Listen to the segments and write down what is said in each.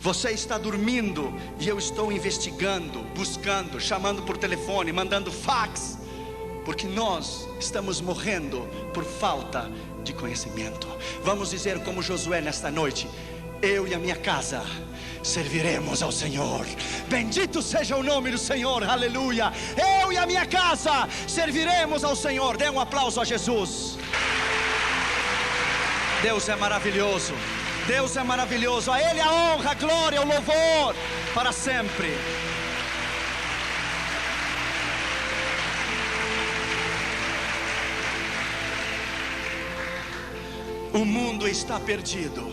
Você está dormindo e eu estou investigando, buscando, chamando por telefone, mandando fax, porque nós estamos morrendo por falta de conhecimento. Vamos dizer como Josué nesta noite: eu e a minha casa serviremos ao Senhor. Bendito seja o nome do Senhor, aleluia. Eu e a minha casa serviremos ao Senhor. Dê um aplauso a Jesus. Deus é maravilhoso, Deus é maravilhoso. A Ele a honra, a glória, o louvor para sempre. O mundo está perdido.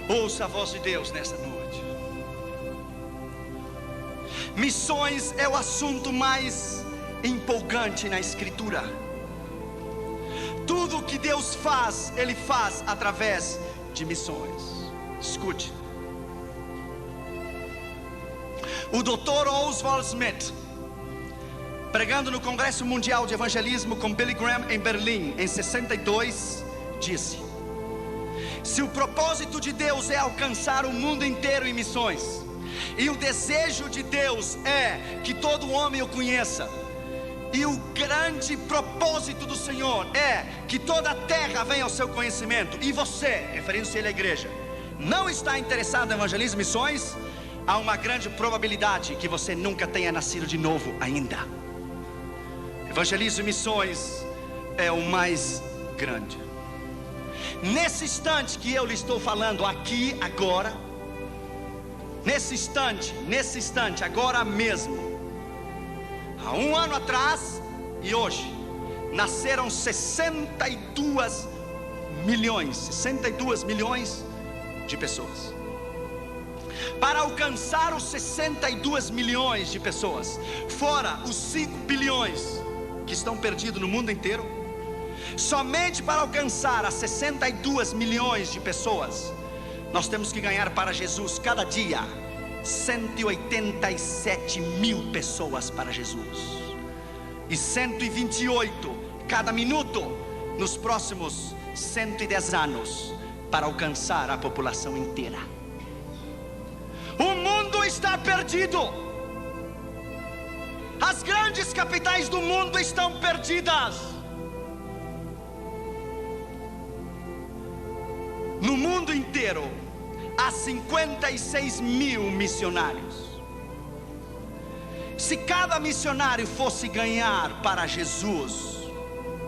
Ouça a voz de Deus nessa noite. Missões é o assunto mais empolgante na Escritura. Tudo que Deus faz, Ele faz através de missões. Escute. O Dr. Oswald Smith, pregando no Congresso Mundial de Evangelismo com Billy Graham em Berlim em 62, disse: se o propósito de Deus é alcançar o mundo inteiro em missões, e o desejo de Deus é que todo homem o conheça, e o grande propósito do Senhor é que toda a terra venha ao seu conhecimento, e você, referindo-se à igreja, não está interessado em evangelismo e missões, há uma grande probabilidade que você nunca tenha nascido de novo ainda. Evangelismo e missões é o mais grande. Nesse instante que eu lhe estou falando aqui, agora, nesse instante, agora mesmo, há um ano atrás e hoje, nasceram 62 milhões de pessoas. Para alcançar os 62 milhões de pessoas, fora os 5 bilhões que estão perdidos no mundo inteiro, somente para alcançar as 62 milhões de pessoas, nós temos que ganhar para Jesus cada dia 187 mil pessoas para Jesus, e 128 cada minuto nos próximos 110 anos, para alcançar a população inteira. O mundo está perdido. As grandes capitais do mundo estão perdidas. No mundo inteiro há 56 mil missionários. Se cada missionário fosse ganhar para Jesus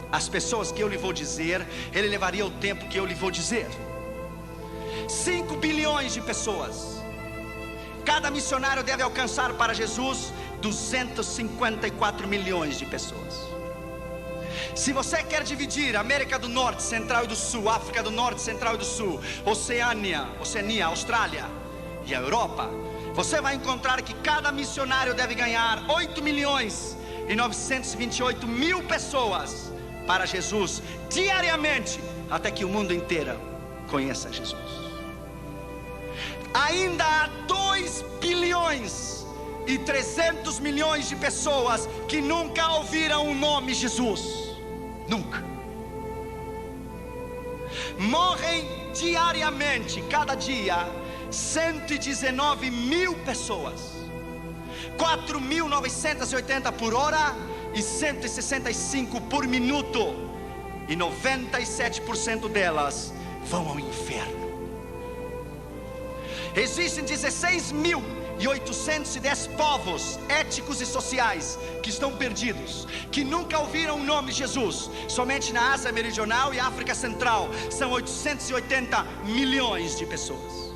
as pessoas que eu lhe vou dizer, ele levaria o tempo que eu lhe vou dizer. 5 bilhões de pessoas. Cada missionário deve alcançar para Jesus 254 milhões de pessoas. Se você quer dividir América do Norte, Central e do Sul, África do Norte, Central e do Sul, Oceania, Austrália e a Europa, você vai encontrar que cada missionário deve ganhar 8 milhões e 928 mil pessoas para Jesus diariamente, até que o mundo inteiro conheça Jesus. Ainda há 2 bilhões e 300 milhões de pessoas que nunca ouviram o nome Jesus. Nunca. Morrem diariamente, cada dia, 119 mil pessoas, 4.980 por hora e 165 por minuto, e 97% delas vão ao inferno. Existem 16.810 povos étnicos e sociais que estão perdidos, que nunca ouviram o nome de Jesus. Somente na Ásia Meridional e África Central são 880 milhões de pessoas.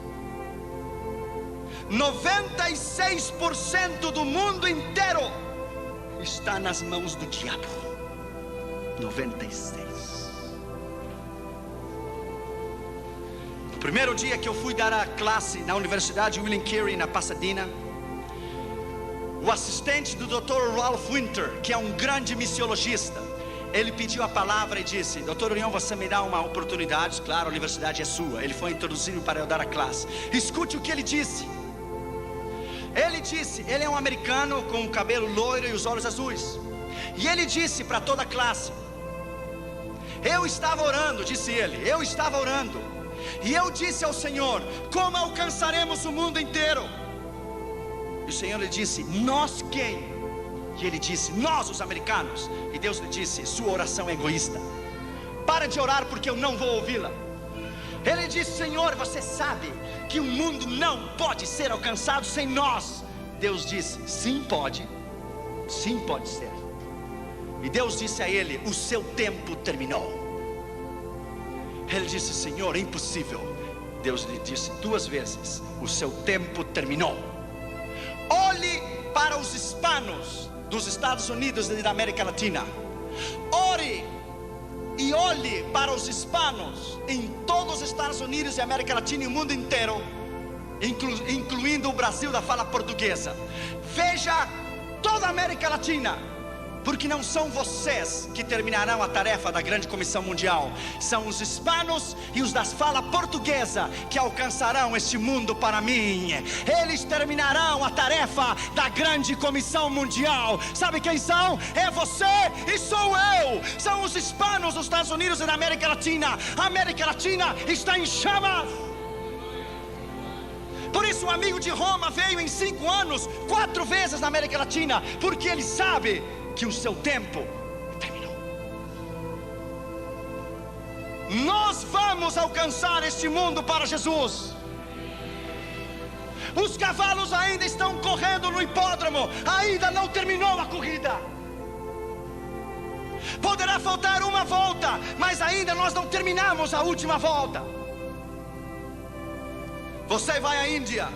96% do mundo inteiro está nas mãos do diabo. 96. No primeiro dia que eu fui dar a classe na Universidade William Carey, na Pasadena, o assistente do Dr. Ralph Winter, que é um grande missiologista, ele pediu a palavra e disse: Dr. Orion, você me dá uma oportunidade? Claro, a universidade é sua. Ele foi introduzido para eu dar a classe. Escute o que ele disse. Ele é um americano com o cabelo loiro e os olhos azuis. E ele disse para toda a classe: eu estava orando, disse ele, eu estava orando, E eu disse ao Senhor: como alcançaremos o mundo inteiro? E o Senhor lhe disse: nós quem? E ele disse: nós, os americanos. E Deus lhe disse: sua oração é egoísta. Para de orar, porque eu não vou ouvi-la. Ele disse: Senhor, você sabe que o mundo não pode ser alcançado sem nós. Deus disse: sim, pode. Sim, pode ser. E Deus disse a ele: o seu tempo terminou. Ele disse: Senhor, é impossível. Deus lhe disse 2 vezes: o seu tempo terminou. Olhe para os hispanos dos Estados Unidos e da América Latina. Ore e olhe para os hispanos em todos os Estados Unidos e América Latina e o mundo inteiro, incluindo o Brasil da fala portuguesa. Veja toda a América Latina, porque não são vocês que terminarão a tarefa da grande comissão mundial. São os hispanos e os da fala portuguesa que alcançarão este mundo para mim. Eles terminarão a tarefa da grande comissão mundial. Sabe quem são? É você e sou eu. São os hispanos dos Estados Unidos e da América Latina. A América Latina está em chamas. Por isso um amigo de Roma veio em 5 anos 4 vezes na América Latina, porque ele sabe que o seu tempo terminou. Nós vamos alcançar este mundo para Jesus. Os cavalos ainda estão correndo no hipódromo, ainda não terminou a corrida. Poderá faltar uma volta, mas ainda nós não terminamos a última volta. Você vai à Índia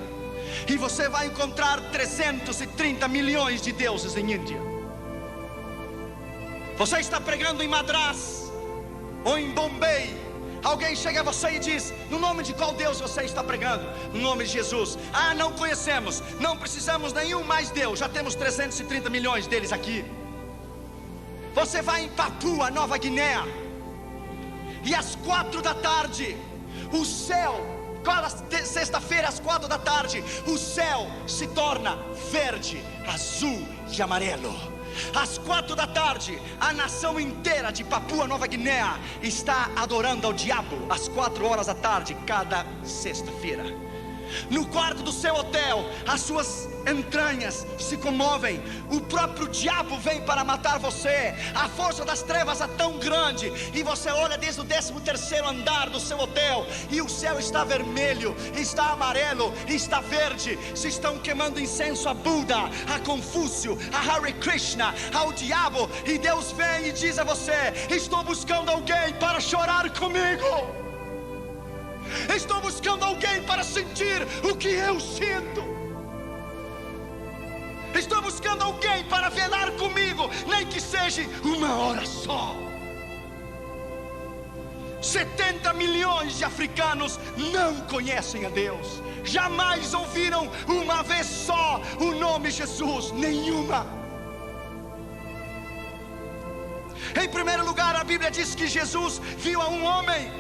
e você vai encontrar 330 milhões de deuses em Índia. Você está pregando em Madras ou em Bombay. Alguém chega a você e diz: no nome de qual Deus você está pregando? No nome de Jesus. Ah, não conhecemos, não precisamos nenhum mais Deus, já temos 330 milhões deles aqui. Você vai em Papua Nova Guiné e às 4 da tarde o céu, sexta-feira às 4 da tarde, o céu se torna verde, azul e amarelo. Às 4 da tarde, a nação inteira de Papua Nova Guiné está adorando ao diabo às 4 horas da tarde, cada sexta-feira. No quarto do seu hotel, as suas entranhas se comovem. O próprio diabo vem para matar você. A força das trevas é tão grande, e você olha desde o 13º andar do seu hotel, e o céu está vermelho, está amarelo, está verde. Se estão queimando incenso a Buda, a Confúcio, a Hare Krishna, ao diabo. E Deus vem e diz a você: estou buscando alguém para chorar comigo. Estou buscando alguém para sentir o que eu sinto. Estou buscando alguém para velar comigo, nem que seja 1 hora só. 70 milhões de africanos não conhecem a Deus. Jamais ouviram uma vez só o nome Jesus, nenhuma. Em primeiro lugar, a Bíblia diz que Jesus viu a um homem.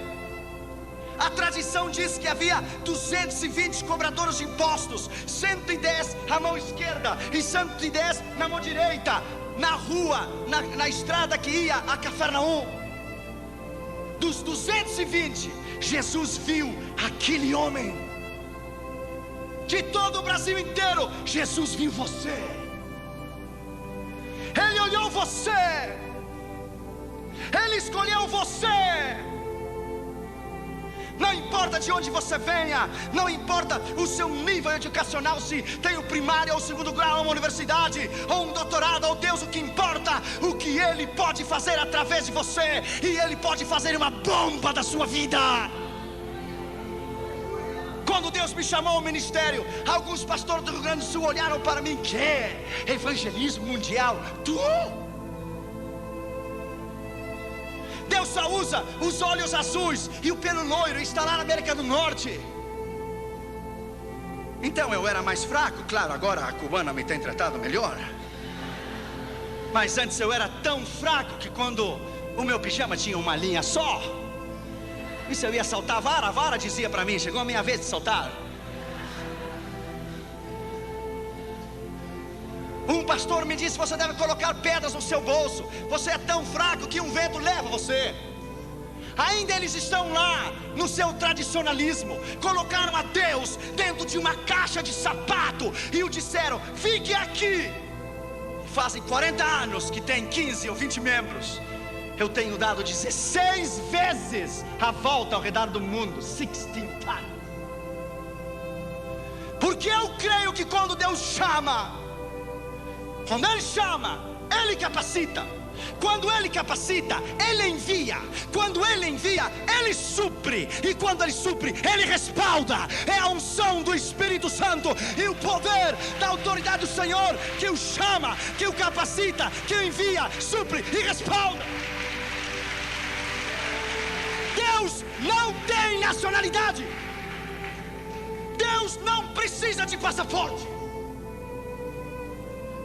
A tradição diz que havia 220 cobradores de impostos, 110 à mão esquerda e 110 na mão direita, na rua, na estrada que ia a Cafarnaum. Dos 220, Jesus viu aquele homem. De todo o Brasil inteiro, Jesus viu você. Ele olhou você. Ele escolheu você. Não importa de onde você venha, não importa o seu nível educacional, se tem o primário ou o 2º grau, uma universidade ou um doutorado, ou Deus, o que importa, o que Ele pode fazer através de você, e Ele pode fazer uma bomba da sua vida. Quando Deus me chamou ao ministério, alguns pastores do Rio Grande do Sul olharam para mim: que evangelismo mundial? Tu? Deus só usa os olhos azuis e o pelo loiro, está lá na América do Norte. Então eu era mais fraco, claro, agora a cubana me tem tratado melhor. Mas antes eu era tão fraco que quando o meu pijama tinha uma linha só, e se eu ia saltar a vara dizia para mim: chegou a minha vez de saltar. Um pastor me disse: você deve colocar pedras no seu bolso. Você é tão fraco que um vento leva você. Ainda eles estão lá no seu tradicionalismo. Colocaram a Deus dentro de uma caixa de sapato e o disseram: fique aqui. Fazem 40 anos que tem 15 ou 20 membros. Eu tenho dado 16 vezes a volta ao redor do mundo. 16 times. Porque eu creio que quando Deus chama, quando Ele chama, Ele capacita. Quando Ele capacita, Ele envia. Quando Ele envia, Ele supre. E quando Ele supre, Ele respalda. É a unção do Espírito Santo e o poder da autoridade do Senhor que o chama, que o capacita, que o envia, supre e respalda. Deus não tem nacionalidade. Deus não precisa de passaporte.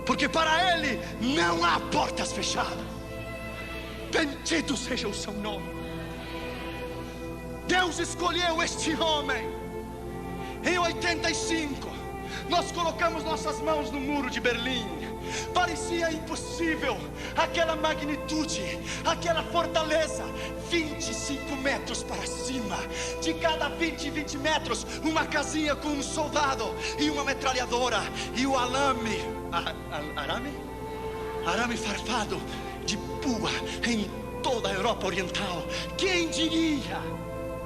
Porque para Ele não há portas fechadas. Bendito seja o seu nome. Deus escolheu este homem. Em 85, nós colocamos nossas mãos no muro de Berlim. Parecia impossível, aquela magnitude, aquela fortaleza, 25 metros para cima. De cada 20 metros, uma casinha com um soldado e uma metralhadora. E o arame farpado de pua em toda a Europa Oriental. Quem diria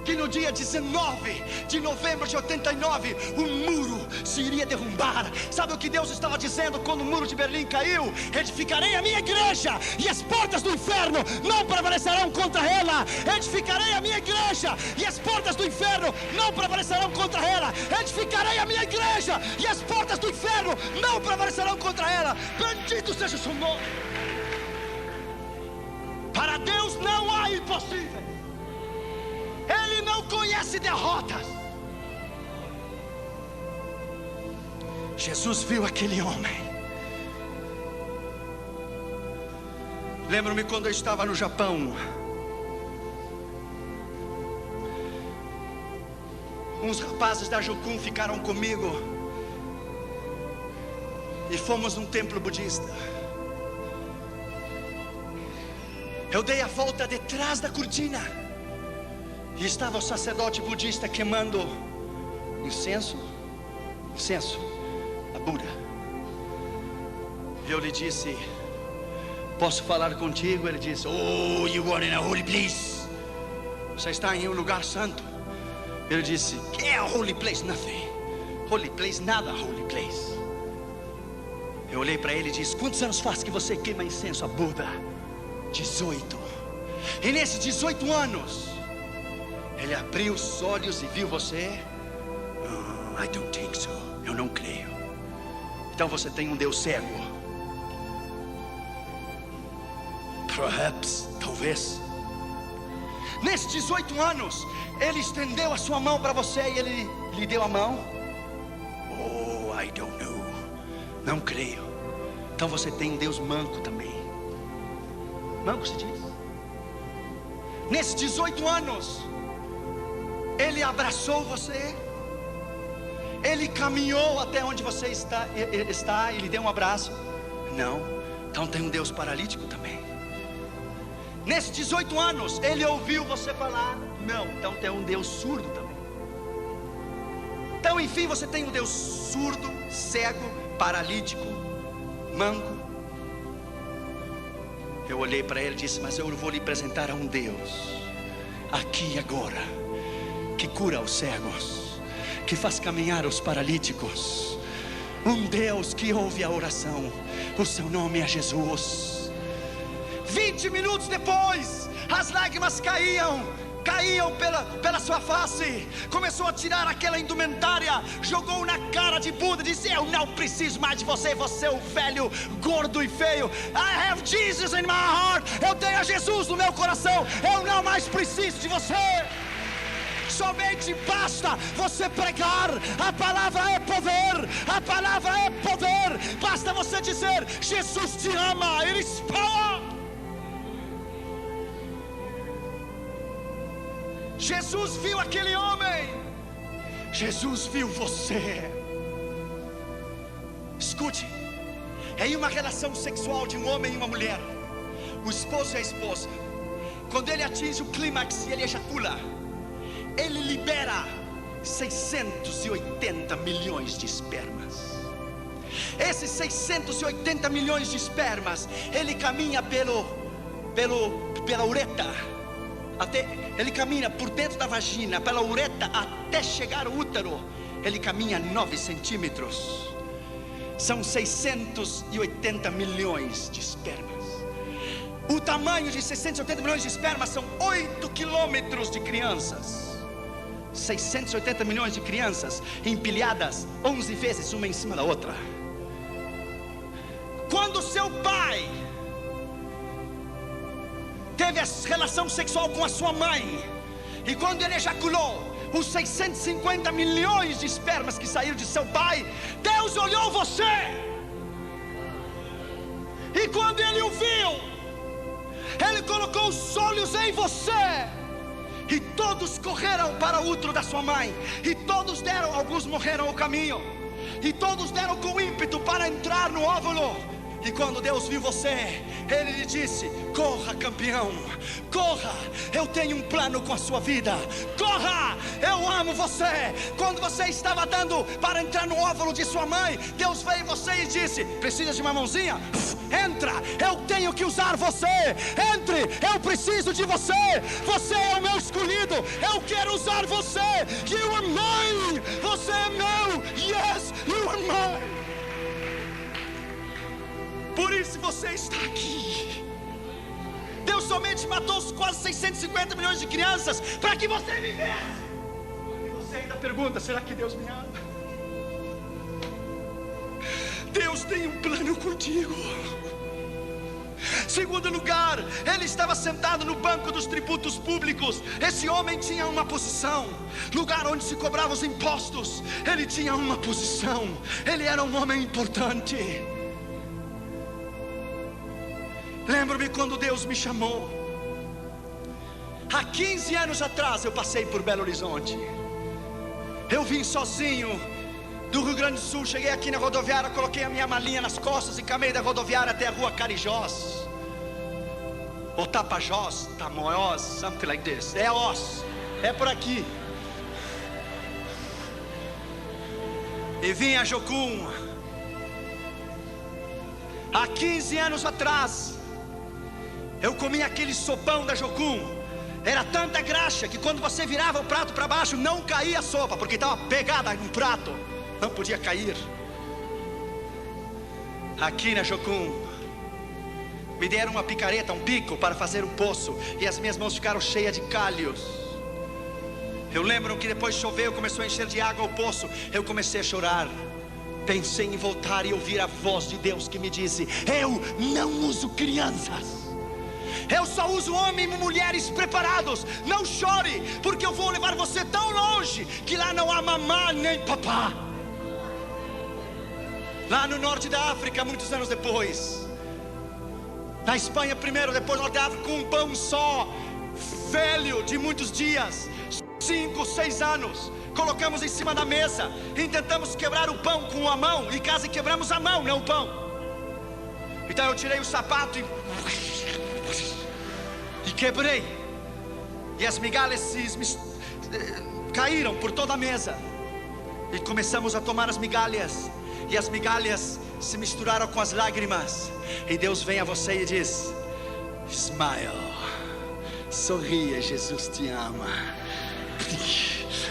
que no dia 19 de novembro de 89 o muro se iria derrubar? Sabe o que Deus estava dizendo quando o muro de Berlim caiu? Edificarei a minha igreja e as portas do inferno não prevalecerão contra ela. Edificarei a minha igreja e as portas do inferno não prevalecerão contra ela. Edificarei a minha igreja e as portas do inferno não prevalecerão contra ela. Bendito seja o seu nome. Para Deus não há impossível. Ele não conhece derrotas. Jesus viu aquele homem. Lembro-me quando eu estava no Japão. Uns rapazes da Jukun ficaram comigo e fomos num templo budista. Eu dei a volta detrás da cortina e estava o sacerdote budista queimando incenso a Buda. Eu lhe disse: posso falar contigo? Ele disse: oh, you are in a holy place. Você está em um lugar santo. Ele disse: que é a holy place? Nothing. Holy place, nada holy place. Eu olhei para ele e disse: quantos anos faz que você queima incenso a Buda? 18. E nesses 18 anos ele abriu os olhos e viu você. Oh, I don't think so. Eu não creio. Então você tem um Deus cego. Perhaps, talvez. Nesses 18 anos ele estendeu a sua mão para você e ele lhe deu a mão. Oh, I don't know. Não creio. Então você tem um Deus manco também. Manco se diz? Nesses 18 anos ele abraçou você. Ele caminhou até onde você está e lhe deu um abraço? Não. Então tem um Deus paralítico também. Nesses 18 anos ele ouviu você falar? Não. Então tem um Deus surdo também. Então enfim você tem um Deus surdo, cego, paralítico, manco. Eu olhei para ele e disse: mas eu vou lhe apresentar a um Deus aqui e agora, que cura os cegos, que faz caminhar os paralíticos. Um Deus que ouve a oração. O seu nome é Jesus. 20 minutos depois, as lágrimas caíam pela sua face. Começou a tirar aquela indumentária, jogou na cara de Buda, disse: eu não preciso mais de você, você é o velho, gordo e feio. I have Jesus in my heart. Eu tenho a Jesus no meu coração. Eu não mais preciso de você. Somente basta você pregar. A palavra é poder. A palavra é poder. Basta você dizer: Jesus te ama. Ele espera. Jesus viu aquele homem. Jesus viu você. Escute, em uma relação sexual de um homem e uma mulher, o esposo e a esposa, quando ele atinge o clímax e ele ejacula, ele libera 680 milhões de espermas. Esses 680 milhões de espermas, ele caminha pela uretra, ele caminha por dentro da vagina, pela uretra, até chegar ao útero. Ele caminha 9 centímetros. São 680 milhões de espermas. O tamanho de 680 milhões de espermas são 8 quilômetros de crianças. 680 milhões de crianças empilhadas 11 vezes uma em cima da outra. Quando seu pai teve relação sexual com a sua mãe, e quando ele ejaculou, os 650 milhões de espermas que saíram de seu pai, Deus olhou você, e quando ele o viu, ele colocou os olhos em você, e todos correram para o útero da sua mãe, e todos deram, alguns morreram ao caminho, e todos deram com ímpeto para entrar no óvulo. E quando Deus viu você, Ele lhe disse: corra, campeão, corra, eu tenho um plano com a sua vida, corra, eu amo você. Quando você estava dando para entrar no óvulo de sua mãe, Deus veio em você e disse: precisa de uma mãozinha? Entra, eu tenho que usar você. Entre, eu preciso de você. Você é o meu escolhido, eu quero usar você. You are mine, você é meu. Yes, you are mine. Por isso você está aqui. Deus somente matou os quase 650 milhões de crianças para que você vivesse. E você ainda pergunta: será que Deus me ama? Deus tem um plano contigo. Segundo lugar, ele estava sentado no banco dos tributos públicos. Esse homem tinha uma posição, lugar onde se cobravam os impostos. Ele tinha uma posição, ele era um homem importante. Lembro-me quando Deus me chamou. Há 15 anos atrás eu passei por Belo Horizonte. Eu vim sozinho do Rio Grande do Sul. Cheguei aqui na rodoviária, coloquei a minha malinha nas costas e caminhei da rodoviária até a rua Carijós, ou Tapajós, Tamoiós, something like this. É Os, é por aqui. E vim a Jocum. Há 15 anos atrás eu comi aquele sopão da Jocum. Era tanta graxa que quando você virava o prato para baixo, não caía a sopa, porque estava pegada no prato, não podia cair. Aqui na Jocum me deram uma picareta, um pico para fazer um poço, e as minhas mãos ficaram cheias de calhos. Eu lembro que depois choveu, começou a encher de água o poço. Eu comecei a chorar. Pensei em voltar e ouvir a voz de Deus que me disse: eu não uso crianças, eu só uso homens e mulheres preparados. Não chore, porque eu vou levar você tão longe que lá não há mamá nem papá. Lá no norte da África, muitos anos depois, na Espanha primeiro, depois no norte da África, com um pão só, velho de muitos dias, 5, 6 anos, colocamos em cima da mesa e tentamos quebrar o pão com a mão, e quase quebramos a mão, não o pão. Então eu tirei o sapato e quebrei, e as migalhas caíram por toda a mesa, e começamos a tomar as migalhas, e as migalhas se misturaram com as lágrimas, e Deus vem a você e diz: smile, sorria, Jesus te ama.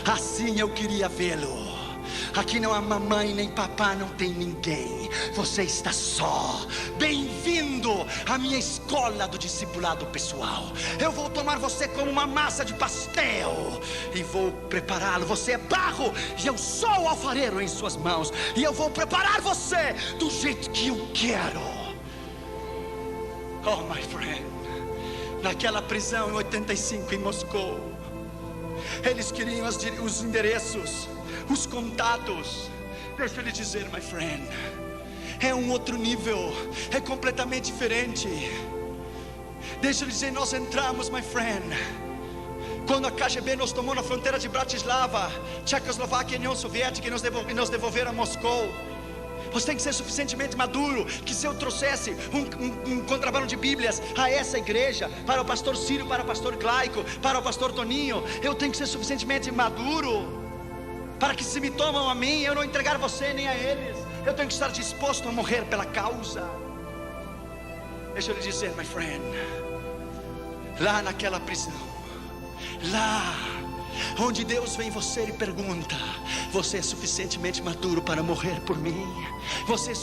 Assim eu queria vê-lo. Aqui não há mamãe nem papá, não tem ninguém. Você está só. Bem-vindo à minha escola do discipulado pessoal. Eu vou tomar você como uma massa de pastel e vou prepará-lo. Você é barro e eu sou o alfareiro em suas mãos, e eu vou preparar você do jeito que eu quero. Oh, my friend, naquela prisão em 85 em Moscou, eles queriam os endereços, os contatos. Deixa eu lhe dizer, my friend, é um outro nível, é completamente diferente. Deixa eu lhe dizer, nós entramos, my friend, quando a KGB nos tomou na fronteira de Bratislava, Tchecoslováquia e União Soviética, e nos devolveram a Moscou. Você tem que ser suficientemente maduro, que se eu trouxesse um contrabando de Bíblias a essa igreja, para o pastor Círio, para o pastor Claico, para o pastor Toninho, eu tenho que ser suficientemente maduro, para que se me tomam a mim, eu não entregar você nem a eles. Eu tenho que estar disposto a morrer pela causa. Deixa eu lhe dizer, my friend, lá naquela prisão, lá onde Deus vem você e pergunta: você é suficientemente maduro para morrer por mim? Você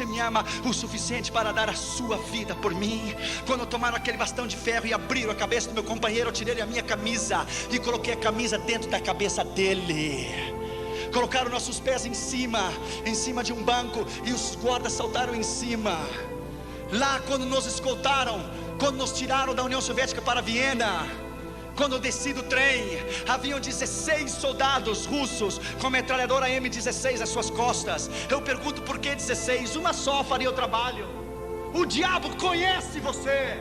me ama o suficiente para dar a sua vida por mim? Quando tomaram aquele bastão de ferro e abriram a cabeça do meu companheiro, eu tirei a minha camisa e coloquei a camisa dentro da cabeça dele. Colocaram nossos pés em cima de um banco, e os guardas saltaram em cima. Lá quando nos escoltaram, quando nos tiraram da União Soviética para Viena, quando eu desci do trem, haviam 16 soldados russos com metralhadora M16 às suas costas. Eu pergunto, por que 16? Uma só faria o trabalho. O diabo conhece você.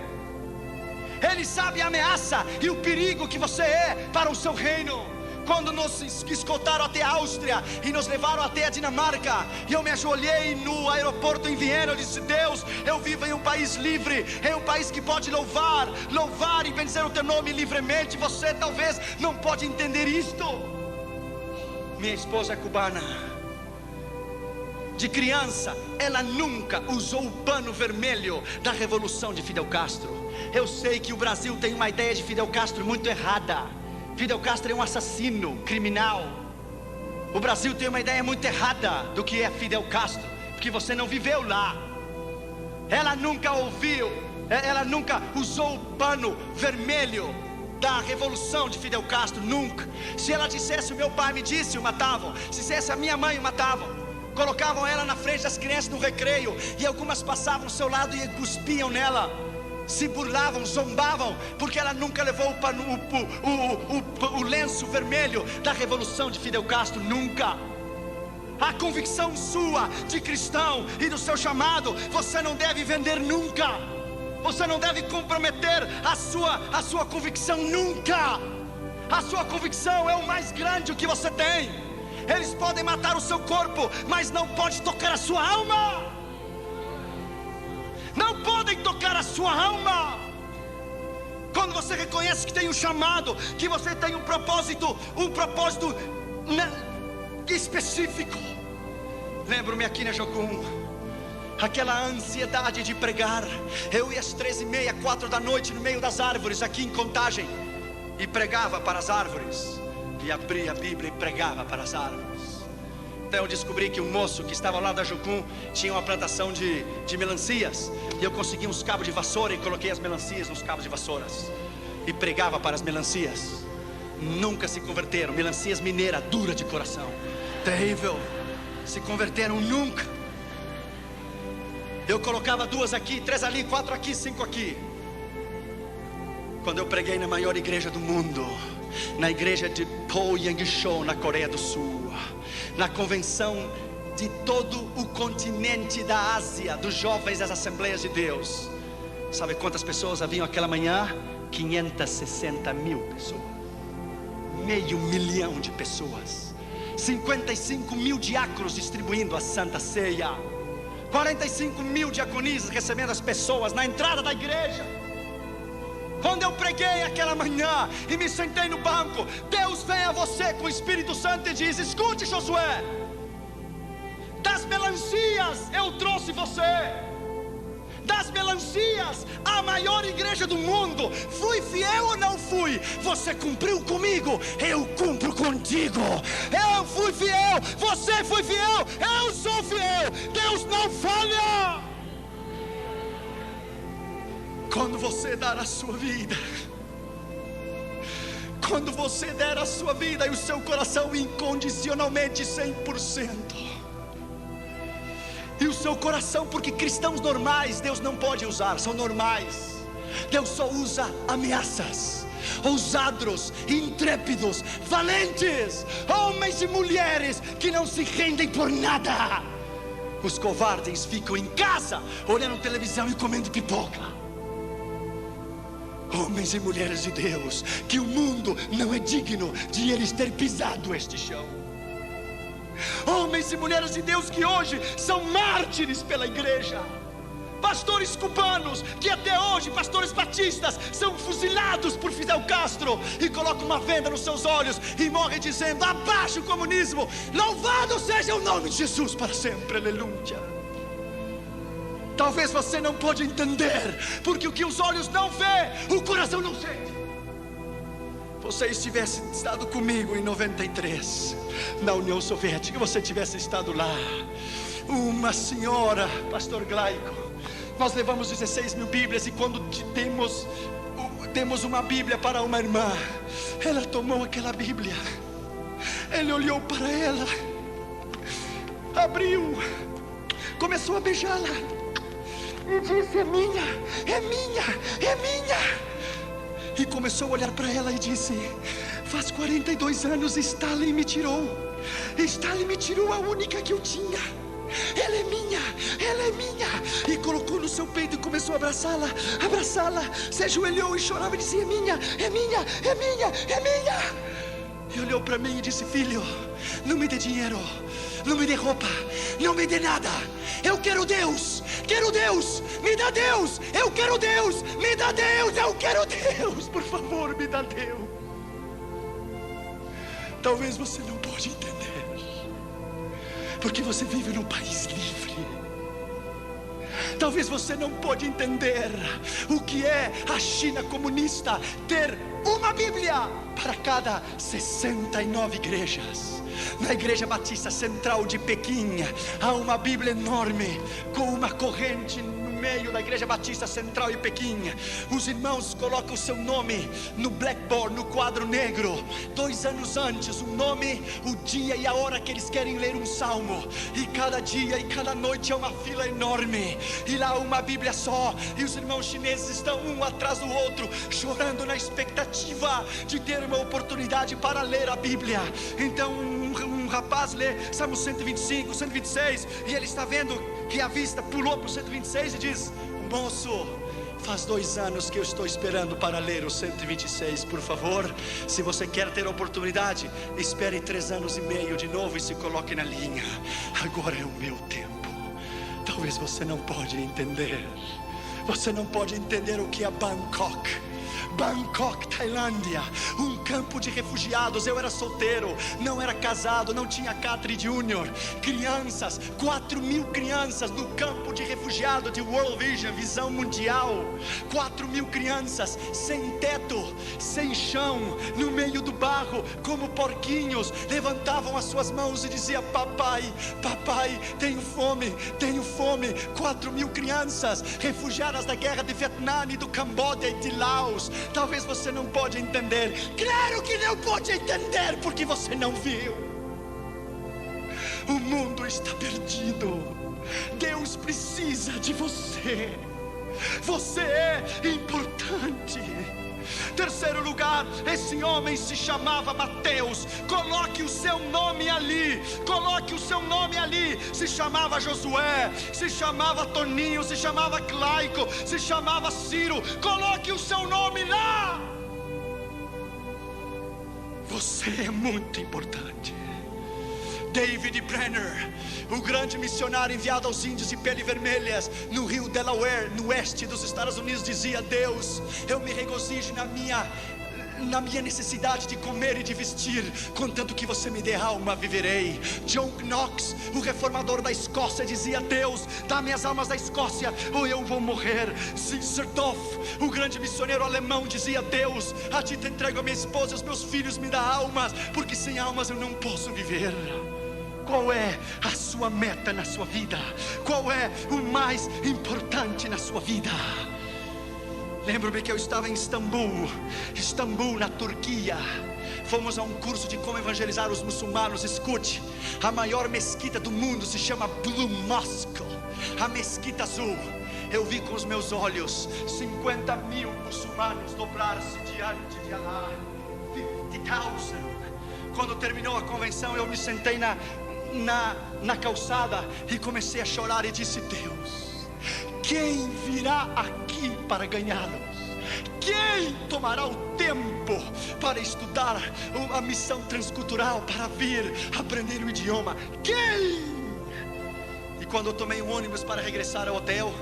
Ele sabe a ameaça e o perigo que você é para o seu reino. Quando nos escoltaram até a Áustria e nos levaram até a Dinamarca, e eu me ajoelhei no aeroporto em Viena, eu disse: Deus, eu vivo em um país livre, em um país que pode louvar e bendizer o teu nome livremente. Você talvez não pode entender isto. Minha esposa é cubana. De criança, ela nunca usou o pano vermelho da revolução de Fidel Castro. Eu sei que o Brasil tem uma ideia de Fidel Castro muito errada. Fidel Castro é um assassino, criminal. O Brasil tem uma ideia muito errada do que é Fidel Castro, porque você não viveu lá. Ela nunca usou o pano vermelho da revolução de Fidel Castro, nunca. Se ela dissesse: o meu pai me disse, o matavam. Se dissesse: a minha mãe, o matavam. Colocavam ela na frente das crianças no recreio, e algumas passavam ao seu lado e cuspiam nela, se burlavam, zombavam, porque ela nunca levou o lenço vermelho da revolução de Fidel Castro, nunca. A convicção sua de cristão e do seu chamado, você não deve vender nunca. Você não deve comprometer a sua convicção nunca. A sua convicção é o mais grande que você tem. Eles podem matar o seu corpo, mas não pode tocar a sua alma. Não podem tocar a sua alma. Quando você reconhece que tem um chamado, que você tem um propósito específico. Lembro-me aqui na Jocum, aquela ansiedade de pregar. Eu ia às 13h30, 4 da noite, no meio das árvores, aqui em Contagem, e pregava para as árvores, e abria a Bíblia e pregava para as árvores. Então eu descobri que um moço que estava lá da Jocum tinha uma plantação de melancias, e eu consegui uns cabos de vassoura e coloquei as melancias nos cabos de vassouras e pregava para as melancias. Nunca se converteram. Melancias mineiras, dura de coração, terrível. Se converteram nunca. Eu colocava 2 aqui, 3 ali, 4 aqui, 5 aqui. Quando eu preguei na maior igreja do mundo, na igreja de Poyang-Shou, na Coreia do Sul, na convenção de todo o continente da Ásia, dos jovens das Assembleias de Deus, sabe quantas pessoas haviam aquela manhã? 560 mil pessoas, 500 mil de pessoas, 55 mil diáconos distribuindo a Santa Ceia, 45 mil diaconisas recebendo as pessoas na entrada da igreja. Quando eu preguei aquela manhã e me sentei no banco, Deus vem a você com o Espírito Santo e diz: escute, Josué, das melancias eu trouxe você, das melancias à maior igreja do mundo. Fui fiel ou não fui? Você cumpriu comigo, eu cumpro contigo. Eu fui fiel, você foi fiel, eu sou fiel. Deus não falha. Quando você dar a sua vida, quando você der a sua vida e o seu coração incondicionalmente 100%, e o seu coração, porque cristãos normais Deus não pode usar, são normais. Deus só usa ameaças, ousados, intrépidos, valentes, homens e mulheres que não se rendem por nada. Os covardes ficam em casa olhando televisão e comendo pipoca. Homens e mulheres de Deus, que o mundo não é digno de eles ter pisado este chão. homens e mulheres de Deus que hoje são mártires pela igreja. Pastores cubanos que até hoje, pastores batistas, são fuzilados por Fidel Castro e colocam uma venda nos seus olhos e morrem dizendo: abaixo o comunismo, louvado seja o nome de Jesus para sempre, aleluia. Talvez você não pode entender, porque o que os olhos não vê, o coração não sente. Você estivesse estado comigo em 93, na União Soviética, você tivesse estado lá, uma senhora, pastor Glaico, nós levamos 16 mil Bíblias, e quando temos uma Bíblia para uma irmã, ela tomou aquela Bíblia, ele olhou para ela, abriu, começou a beijá-la e disse: é minha, é minha, é minha. E começou a olhar para ela e disse: faz 42 anos Stalin me tirou a única que eu tinha. Ela é minha, ela é minha. E colocou no seu peito e começou a abraçá-la. Se ajoelhou e chorava e dizia: é minha, é minha, é minha, é minha. E olhou para mim e disse: filho, não me dê dinheiro, não me dê roupa, não me dê nada. Eu quero Deus, me dá Deus. Eu quero Deus, me dá Deus. Eu quero Deus, por favor, me dá Deus. Talvez você não pode entender, porque você vive num país livre. Talvez você não pode entender o que é a China comunista ter uma Bíblia para cada 69 igrejas. Na Igreja Batista Central de Pequim há uma Bíblia enorme com uma corrente no meio da Igreja Batista Central em Pequim. Os irmãos colocam o seu nome no blackboard, no quadro negro, 2 anos antes, o nome, o dia e a hora que eles querem ler um salmo. E cada dia e cada noite é uma fila enorme, e lá uma Bíblia só, e os irmãos chineses estão um atrás do outro, chorando na expectativa de ter uma oportunidade para ler a Bíblia. Então um rapaz lê Salmo 125, 126, e ele está vendo que a vista pulou para o 126 e diz: moço, faz 2 anos que eu estou esperando para ler o 126, por favor, se você quer ter a oportunidade, espere 3 anos e meio de novo e se coloque na linha. Agora é o meu tempo. Talvez você não pode entender. Você não pode entender o que é Bangkok, Tailândia, um campo de refugiados. Eu era solteiro, não era casado, não tinha Catri Júnior. Crianças, 4.000 crianças no campo de refugiados de World Vision, visão mundial. 4.000 crianças, sem teto, sem chão, no meio do barro, como porquinhos, levantavam as suas mãos e diziam: papai, papai, tenho fome, tenho fome. 4.000 crianças, refugiadas da guerra de Vietnã e do Camboja e de Laos. Talvez você não pode entender. Claro que não pode entender, porque você não viu. O mundo está perdido. Deus precisa de você. Você é importante. Terceiro lugar, esse homem se chamava Mateus. Coloque o seu nome ali. Coloque o seu nome ali. Se chamava Josué, se chamava Toninho, se chamava Claico, se chamava Ciro. Coloque o seu nome lá. Você é muito importante. David Brenner, o grande missionário enviado aos índios de pele vermelhas no rio Delaware, no oeste dos Estados Unidos, dizia: Deus, eu me regozijo na minha necessidade de comer e de vestir, contanto que você me dê alma, viverei. John Knox, o reformador da Escócia, dizia: Deus, dá-me as almas da Escócia ou eu vou morrer. Zinzendorf, o grande missionário alemão, dizia: Deus, a ti te entrego a minha esposa e os meus filhos, me dá almas, porque sem almas eu não posso viver. Qual é a sua meta na sua vida? Qual é o mais importante na sua vida? Lembro-me que eu estava em Istambul, na Turquia. Fomos a um curso de como evangelizar os muçulmanos. Escute, a maior mesquita do mundo se chama Blue Mosque, a mesquita azul. Eu vi com os meus olhos 50.000 muçulmanos dobrar-se diante de Allah. 50.000. Quando terminou a convenção, eu me sentei na calçada e comecei a chorar e disse: Deus, quem virá aqui para ganhá-los? quem tomará o tempo para estudar a missão transcultural, para vir aprender o idioma? Quem? E quando eu tomei um ônibus para regressar ao hotel,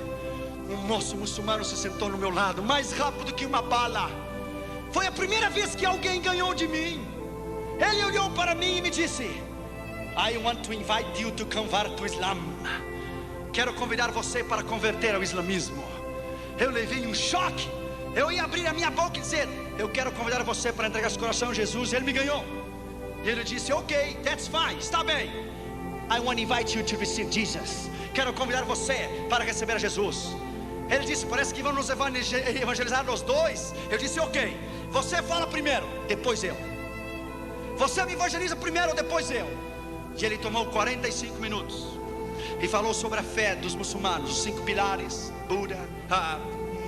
um moço muçulmano se sentou no meu lado, mais rápido que uma bala. Foi a primeira vez que alguém ganhou de mim. Ele olhou para mim e me disse: I want to invite you to convert to Islam. Quero convidar você para converter ao islamismo. Eu levei um choque. Eu ia abrir a minha boca e dizer: eu quero convidar você para entregar seu coração a Jesus. Ele me ganhou. E ele disse: ok, that's fine, está bem. I want to invite you to receive Jesus. Quero convidar você para receber a Jesus. Ele disse: parece que vão nos evangelizar nós dois. Eu disse: ok, você fala primeiro, depois eu. Você me evangeliza primeiro, depois eu. E ele tomou 45 minutos e falou sobre a fé dos muçulmanos, os 5 pilares: Buda,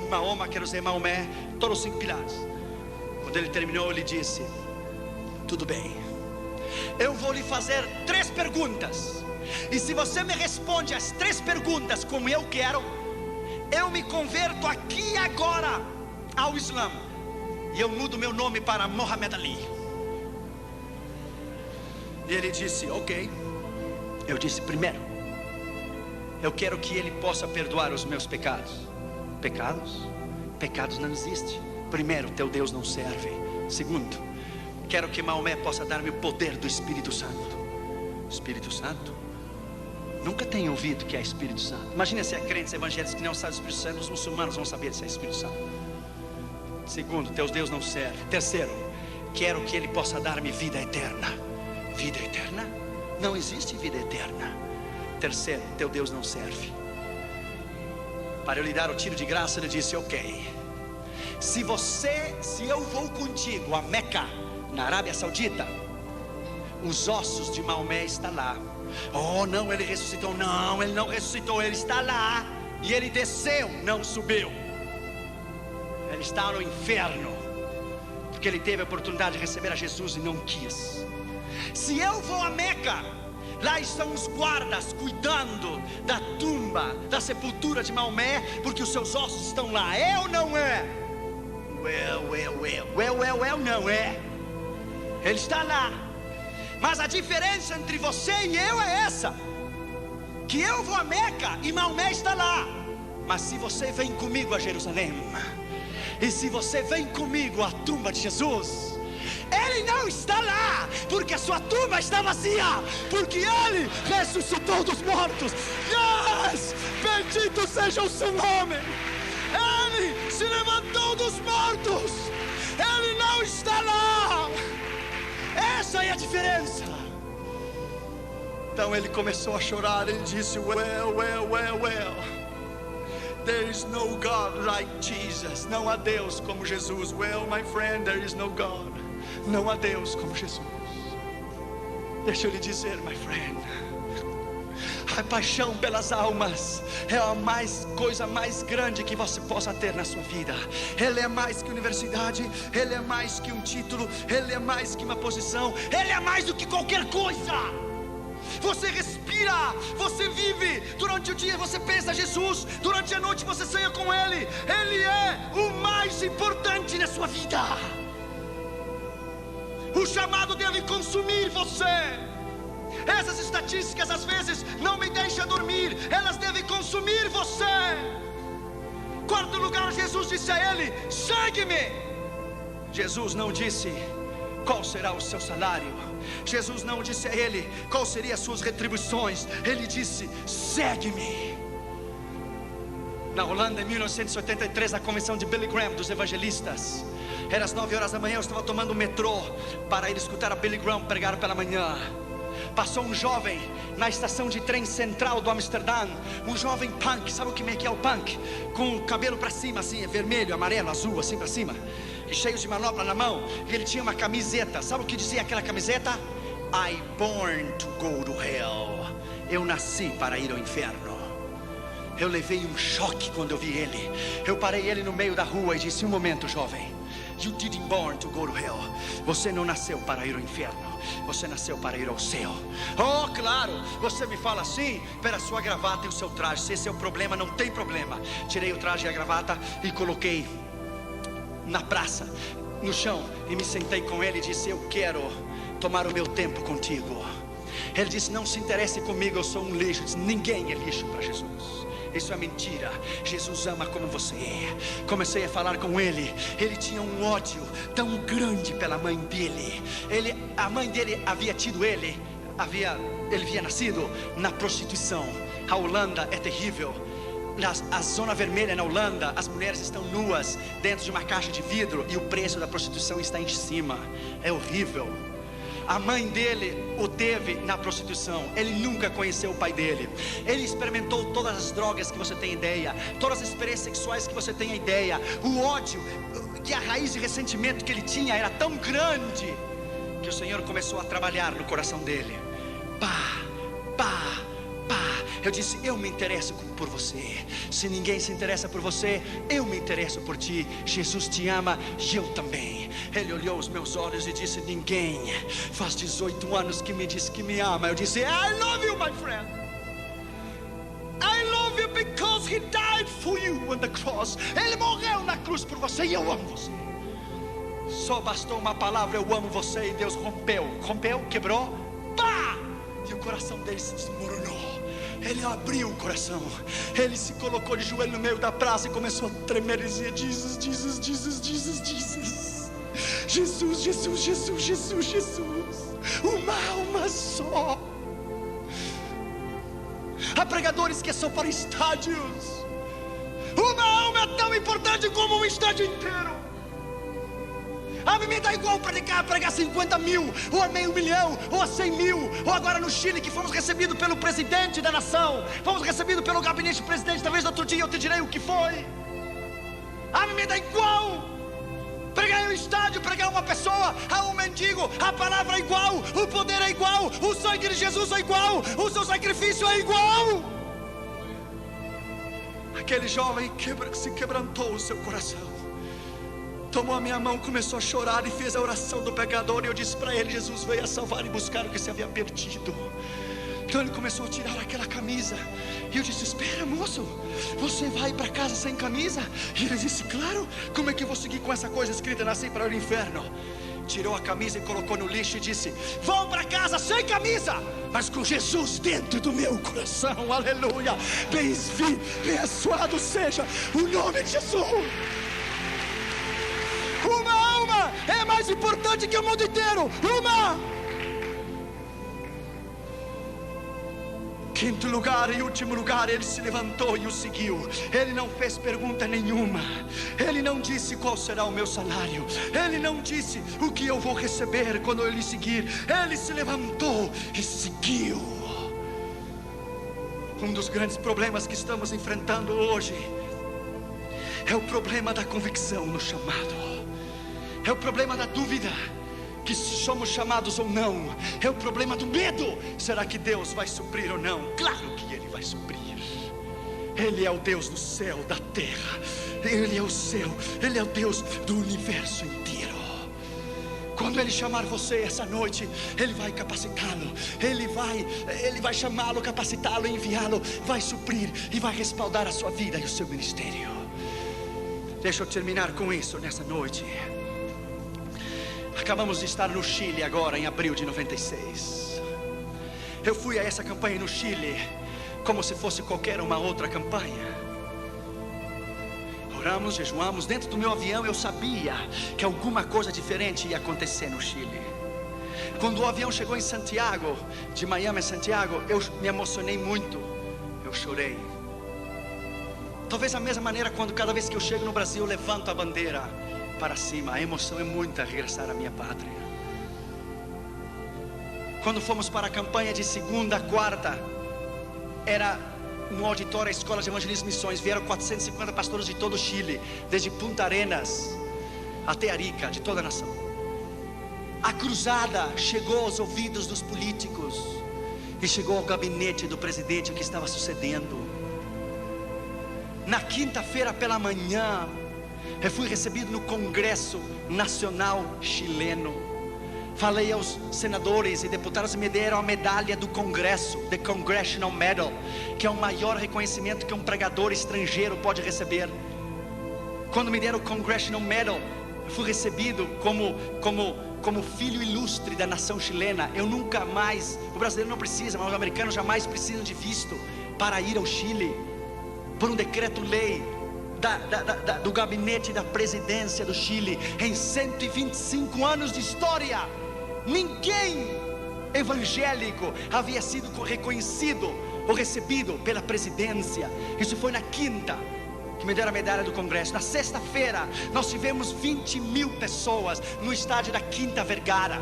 Mahoma, quero dizer Maomé, todos os 5 pilares. Quando ele terminou, ele disse: tudo bem, eu vou lhe fazer 3 perguntas, e se você me responde as 3 perguntas como eu quero, eu me converto aqui e agora ao Islã, e eu mudo meu nome para Muhammad Ali. E ele disse: ok. Eu disse: primeiro, eu quero que ele possa perdoar os meus pecados. Pecados? Pecados não existem. Primeiro, teu Deus não serve. Segundo, quero que Maomé possa dar-me o poder do Espírito Santo. Espírito Santo? Nunca tenho ouvido que é Espírito Santo. Imagina se é crentes evangélicos que não sabem do Espírito Santo. Os muçulmanos vão saber se é Espírito Santo. Segundo, teu Deus não serve. Terceiro, quero que ele possa dar-me vida eterna. Vida eterna? Não existe vida eterna. Terceiro, teu Deus não serve. Para eu lhe dar o tiro de graça, ele disse: ok, se eu vou contigo a Meca, na Arábia Saudita, os ossos de Maomé estão lá. Oh não, ele ressuscitou. Não, ele não ressuscitou, ele está lá. E ele desceu, não subiu. Ele está no inferno, porque ele teve a oportunidade de receber a Jesus e não quis. Se eu vou a Meca, lá estão os guardas cuidando da tumba, da sepultura de Maomé, porque os seus ossos estão lá. É ou não é? Não é. Ele está lá. Mas a diferença entre você e eu é essa: que eu vou a Meca e Maomé está lá. Mas se você vem comigo a Jerusalém, e se você vem comigo à tumba de Jesus, ele não está lá, porque a sua tumba está vazia, porque ele ressuscitou dos mortos. Yes! Bendito seja o seu nome. Ele se levantou dos mortos. Ele não está lá. Essa é a diferença. Então ele começou a chorar. Ele disse: well. There is no God like Jesus. Não há Deus como Jesus. Well, my friend, there is no God. Não há Deus como Jesus. Deixa eu lhe dizer, my friend, a paixão pelas almas é a coisa mais grande que você possa ter na sua vida. Ele é mais que universidade, ele é mais que um título, ele é mais que uma posição, ele é mais do que qualquer coisa. Você respira, você vive. Durante o dia você pensa Jesus, durante a noite você sonha com Ele. Ele é o mais importante na sua vida. O chamado deve consumir você. Essas estatísticas às vezes não me deixam dormir. Elas devem consumir você. Quarto lugar, Jesus disse a ele: segue-me. Jesus não disse qual será o seu salário. Jesus não disse a ele qual seriam as suas retribuições. Ele disse: segue-me. Na Holanda, em 1983, na convenção de Billy Graham dos evangelistas, era às 9 horas da manhã. Eu estava tomando o metrô para ir escutar a Billy Graham pregar pela manhã. Passou um jovem na estação de trem central do Amsterdã. Um jovem punk, sabe o que é o punk? Com o cabelo para cima assim, vermelho, amarelo, azul, assim para cima, e cheio de manopla na mão. E ele tinha uma camiseta. Sabe o que dizia aquela camiseta? I born to go to hell. Eu nasci para ir ao inferno. Eu levei um choque quando eu vi ele. Eu parei ele no meio da rua e disse: um momento, jovem, you didn't born to go to hell. Você não nasceu para ir ao inferno, você nasceu para ir ao céu. Oh, claro, você me fala assim pela sua gravata e o seu traje. Se esse é o problema, não tem problema. Tirei o traje e a gravata e coloquei na praça, no chão, e me sentei com ele e disse: eu quero tomar o meu tempo contigo. Ele disse: não se interesse comigo, eu sou um lixo. Eu disse: ninguém é lixo para Jesus. Isso é mentira. Jesus ama como você é. Comecei a falar com ele. Ele tinha um ódio tão grande pela mãe dele. A mãe dele havia tido ele havia nascido na prostituição. A Holanda é terrível. A zona vermelha na Holanda, as mulheres estão nuas dentro de uma caixa de vidro e o preço da prostituição está em cima. É horrível. A mãe dele o teve na prostituição. Ele nunca conheceu o pai dele. Ele experimentou todas as drogas que você tem ideia, todas as experiências sexuais que você tem ideia. O ódio e a raiz de ressentimento que ele tinha era tão grande que o Senhor começou a trabalhar no coração dele. Eu disse: eu me interesso por você. Se ninguém se interessa por você, eu me interesso por ti. Jesus te ama e eu também. Ele olhou os meus olhos e disse: ninguém faz 18 anos que me diz que me ama. Eu disse: I love you, my friend. I love you because he died for you on the cross. Ele morreu na cruz por você e eu amo você. Só bastou uma palavra: eu amo você, e Deus rompeu, quebrou, pá! E o coração dele se desmoronou. Ele abriu o coração. Ele se colocou de joelho no meio da praça e começou a tremer e dizia: Jesus, Jesus, Jesus, Jesus, Jesus. Jesus, Jesus, Jesus, Jesus, Jesus. Uma alma só. Há pregadores que são para estádios. Uma alma é tão importante como um estádio inteiro. A mim me dá igual pregar 50 mil, ou a meio milhão, ou a 100 mil. Ou agora no Chile, que fomos recebidos pelo presidente da nação, fomos recebidos pelo gabinete do presidente. Talvez outro dia eu te direi o que foi. A mim me dá igual pregar em um estádio, pregar uma pessoa, a um mendigo. A palavra é igual, o poder é igual, o sangue de Jesus é igual, o seu sacrifício é igual. Aquele jovem se quebrantou o seu coração, tomou a minha mão, começou a chorar e fez a oração do pecador. E eu disse para ele: Jesus veio a salvar e buscar o que se havia perdido. Então ele começou a tirar aquela camisa. E eu disse: espera, moço, você vai para casa sem camisa? E ele disse: claro. Como é que eu vou seguir com essa coisa escrita: nasci para o inferno? Tirou a camisa e colocou no lixo e disse: vou para casa sem camisa, mas com Jesus dentro do meu coração. Aleluia. Abençoado seja o nome de Jesus. Uma alma é mais importante que o mundo inteiro. Quinto lugar e último lugar, ele se levantou e o seguiu. Ele não fez pergunta nenhuma. Ele não disse qual será o meu salário. Ele não disse o que eu vou receber quando eu lhe seguir. Ele se levantou e seguiu. Um dos grandes problemas que estamos enfrentando hoje é o problema da convicção no chamado. É o problema da dúvida, que somos chamados ou não. É o problema do medo. Será que Deus vai suprir ou não? Claro que Ele vai suprir. Ele é o Deus do céu, da terra. Ele é o céu, Ele é o Deus do universo inteiro. Quando Ele chamar você essa noite, Ele vai capacitá-lo. Ele vai chamá-lo, capacitá-lo, enviá-lo. Vai suprir e vai respaldar a sua vida e o seu ministério. Deixa eu terminar com isso nessa noite. Acabamos de estar no Chile agora, em abril de 96. Eu fui a essa campanha no Chile como se fosse qualquer uma outra campanha. Oramos, jejuamos. Dentro do meu avião eu sabia que alguma coisa diferente ia acontecer no Chile. Quando o avião chegou em Santiago, de Miami a Santiago, eu me emocionei muito. Eu chorei. Talvez a mesma maneira quando cada vez que eu chego no Brasil eu levanto a bandeira para cima. A emoção é muita regressar à minha pátria. Quando fomos para a campanha de segunda a quarta, era no auditório da Escola de Evangelismo e Missões. Vieram 450 pastores de todo o Chile, desde Punta Arenas até Arica, de toda a nação. A cruzada chegou aos ouvidos dos políticos e chegou ao gabinete do presidente o que estava sucedendo. Na quinta-feira pela manhã, eu fui recebido no Congresso Nacional Chileno. Falei aos senadores e deputados e me deram a medalha do Congresso, The Congressional Medal, que é o maior reconhecimento que um pregador estrangeiro pode receber. Quando me deram o Congressional Medal, fui recebido como filho ilustre da nação chilena. Eu nunca mais, o brasileiro não precisa, mas os americanos jamais precisam de visto para ir ao Chile, por um decreto-lei do gabinete da presidência do Chile. Em 125 anos de história, ninguém evangélico havia sido reconhecido ou recebido pela presidência. Isso foi na quinta que me deram a medalha do Congresso. Na sexta-feira nós tivemos 20 mil pessoas no estádio da Quinta Vergara.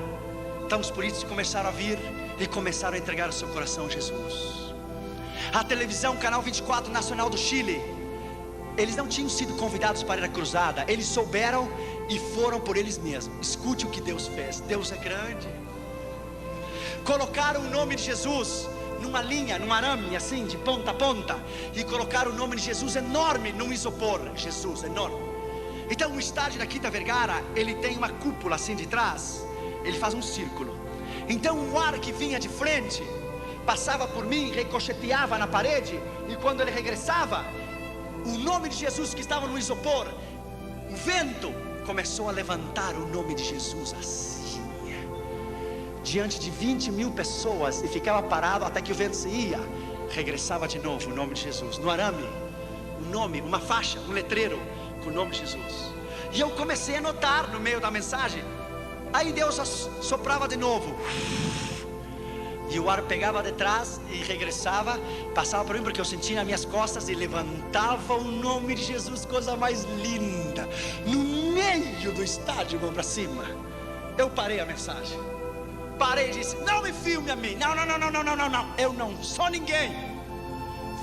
Então os políticos começaram a vir e começaram a entregar o seu coração a Jesus. A televisão, canal 24 nacional do Chile, eles não tinham sido convidados para ir à cruzada, eles souberam e foram por eles mesmos. Escute o que Deus fez. Deus é grande. Colocaram o nome de Jesus numa linha, num arame assim, de ponta a ponta, e colocaram o nome de Jesus enorme num isopor. Jesus, enorme. Então o estádio da Quinta Vergara, ele tem uma cúpula assim de trás, ele faz um círculo. Então o ar que vinha de frente passava por mim, ricocheteava na parede, e quando ele regressava, o nome de Jesus que estava no isopor, o vento começou a levantar o nome de Jesus assim, diante de 20 mil pessoas, e ficava parado até que o vento se ia. Regressava de novo o nome de Jesus no arame, um nome, uma faixa, um letreiro com o nome de Jesus. E eu comecei a notar no meio da mensagem. Aí Deus soprava de novo, e o ar pegava de trás e regressava, passava por mim, porque eu sentia nas minhas costas, e levantava o nome de Jesus, coisa mais linda, no meio do estádio, mão para cima. Eu parei a mensagem, parei e disse: não me filme a mim, não, eu não sou ninguém.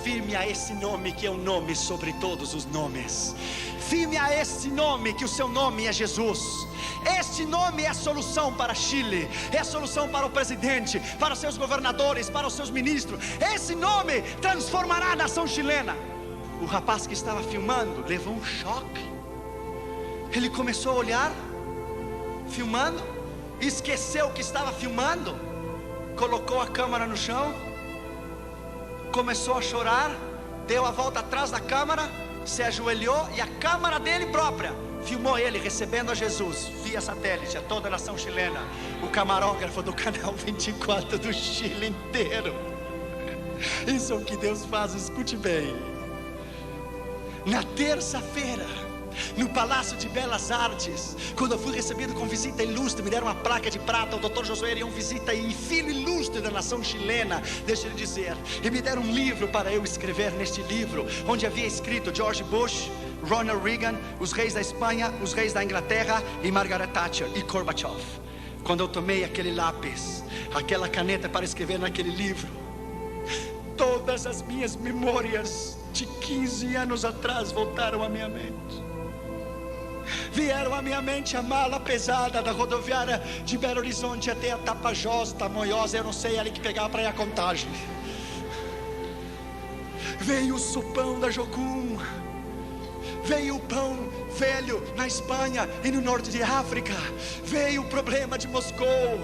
Firme a esse nome que é o nome sobre todos os nomes. Firme a esse nome, que o seu nome é Jesus. Este nome é a solução para Chile, é a solução para o presidente, para os seus governadores, para os seus ministros. Esse nome transformará a nação chilena. O rapaz que estava filmando levou um choque. Ele começou a olhar, filmando, esqueceu que estava filmando, colocou a câmera no chão, começou a chorar, deu a volta atrás da câmera, se ajoelhou, e a câmera dele própria filmou ele recebendo a Jesus via satélite, a toda a nação chilena. O camarógrafo do canal 24 do Chile inteiro. Isso é o que Deus faz, escute bem. Na terça-feira, no Palácio de Belas Artes, quando eu fui recebido com visita ilustre, me deram uma placa de prata. O Dr. Josué Erion Visita, e filho ilustre da nação chilena, deixa ele dizer, e me deram um livro para eu escrever. Neste livro, onde havia escrito George Bush, Ronald Reagan, os reis da Espanha, os reis da Inglaterra, e Margaret Thatcher e Gorbachev. Quando eu tomei aquele lápis, aquela caneta para escrever naquele livro, todas as minhas memórias de 15 anos atrás voltaram à minha mente. Vieram à minha mente a mala pesada da rodoviária de Belo Horizonte até a Tapajós, Tamoiós, eu não sei, ali que pegava para ir a Contagem. Veio o sopão da Jocum, veio o pão velho na Espanha e no norte de África, veio o problema de Moscou,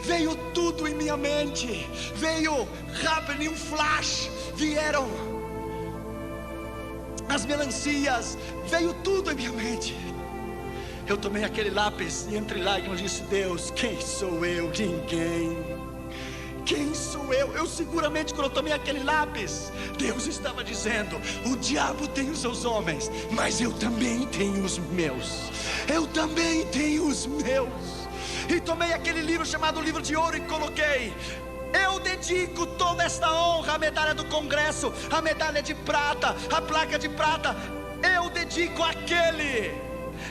veio tudo em minha mente, veio rápido, em um flash, vieram as melancias, veio tudo em minha mente. Eu tomei aquele lápis e entre lágrimas disse: Deus, quem sou eu? Ninguém. Quem sou eu? Eu seguramente, quando eu tomei aquele lápis, Deus estava dizendo: o diabo tem os seus homens, mas eu também tenho os meus. Eu também tenho os meus. E tomei aquele livro chamado Livro de Ouro e coloquei: eu dedico toda esta honra, a medalha do Congresso, a medalha de prata, a placa de prata, eu dedico àquele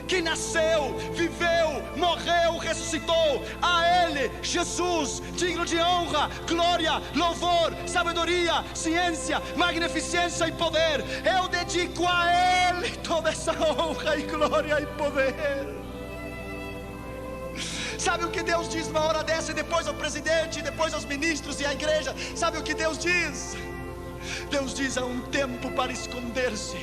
que nasceu, viveu, morreu, ressuscitou. A Ele, Jesus, digno de honra, glória, louvor, sabedoria, ciência, magnificência e poder. Eu dedico a Ele toda essa honra e glória e poder. Sabe o que Deus diz numa hora dessa, e depois ao presidente, e depois aos ministros e à igreja? Sabe o que Deus diz? Deus diz: há um tempo para esconder-se,